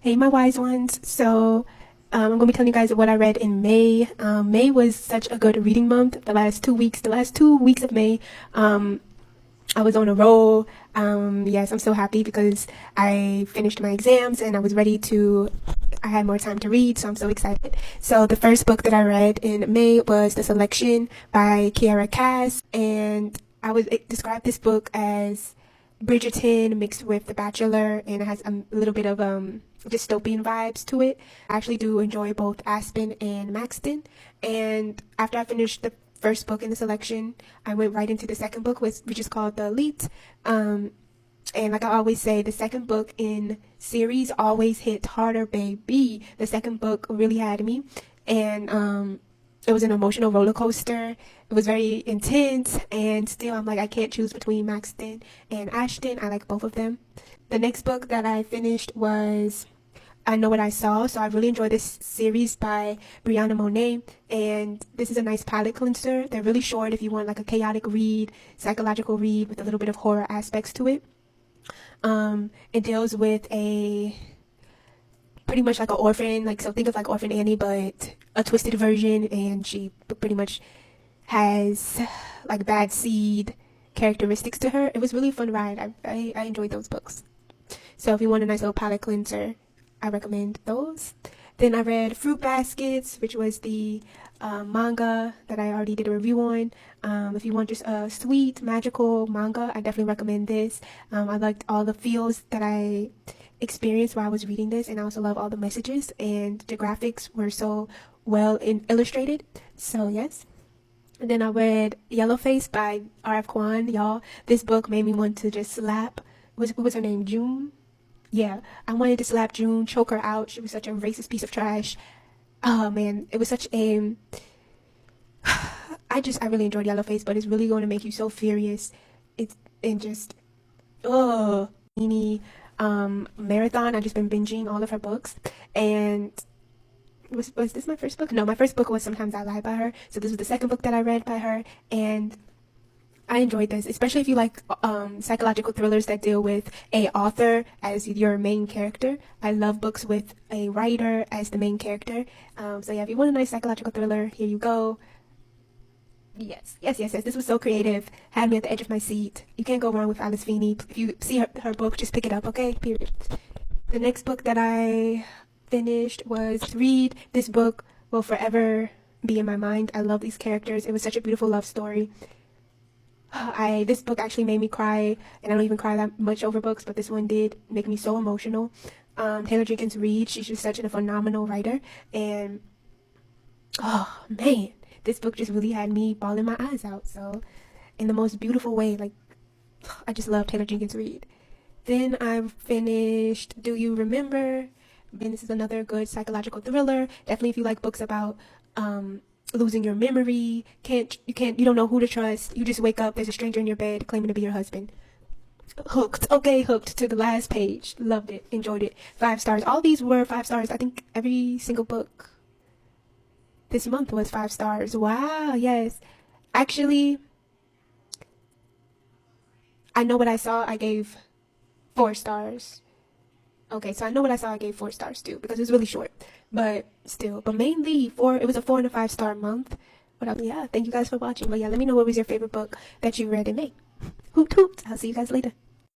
Hey, my wise ones. I'm going to be telling you guys what I read in May. May was such a good reading month. The last 2 weeks of May, I was on a roll. Yes, I'm so happy because I finished my exams and I had more time to read, so I'm so excited. So the first book that I read in May was The Selection by Kiera Cass, and I would describe this book as Bridgerton mixed with The Bachelor, and it has a little bit of dystopian vibes to it. I actually do enjoy both Aspen and Maxton, and after I finished the first book in the selection, I went right into the second book, which is called The Elite. And like I always say, the second book in series always hit harder, baby. The second book really had me, and it was an emotional roller coaster. It was very intense, and still I'm like, I can't choose between Maxton and Ashton. I like both of them. The next book that I finished was I Know What I Saw. So I really enjoyed this series by Brianna Monet, and this is a nice palate cleanser. They're really short if you want like a chaotic read, psychological read with a little bit of horror aspects to it. It deals with a pretty much like an orphan, like, so think of like Orphan Annie, but a twisted version, and she pretty much has like bad seed characteristics to her. It was really a fun ride. I enjoyed those books. So if you want a nice little palate cleanser, I recommend those. Then I read Fruit Baskets, which was the manga that I already did a review on. If you want just a sweet, magical manga, I definitely recommend this. I liked all the feels that I experienced while I was reading this, and I also love all the messages, and the graphics were so well illustrated. So yes. And then I read Yellowface by R.F. Kuang. Y'all, this book made me want to just slap. What was her name? June? Yeah, I wanted to slap June, choke her out. She was such a racist piece of trash. Oh man, it was such a. I really enjoyed Yellowface, but it's really going to make you so furious. It's and just mini marathon. I've just been binging all of her books, and was this my first book? No, my first book was Sometimes I Lie by her. So this was the second book that I read by her, and I enjoyed this, especially if you like psychological thrillers that deal with a author as your main character. I love books with a writer as the main character. So yeah, if you want a nice psychological thriller, here you go. Yes. This was so creative. Had me at the edge of my seat. You can't go wrong with Alice Feeney. If you see her book, just pick it up, okay? Period. The next book that I finished was Read. This book will forever be in my mind. I love these characters. It was such a beautiful love story. This book actually made me cry, and I don't even cry that much over books, but this one did make me so emotional. Taylor Jenkins Reid, she's just such a phenomenal writer, and oh man, this book just really had me bawling my eyes out. So, in the most beautiful way, like I just love Taylor Jenkins Reid. Then I finished Do You Remember? And this is another good psychological thriller. Definitely if you like books about losing your memory, you don't know who to trust. You just wake up, there's a stranger in your bed claiming to be your husband. Hooked to the last page. Loved it, enjoyed it. 5 stars. All these were 5 stars. I think every single book this month was 5 stars. Wow, yes. Actually, I Know What I Saw, I gave 4 stars. Okay, so I Know What I Saw, I gave 4 stars too, because it was really short. But still, mainly it was a 4 and a 5 star month. Yeah, thank you guys for watching. But yeah, let me know what was your favorite book that you read in May. Hoot hoot. I'll see you guys later.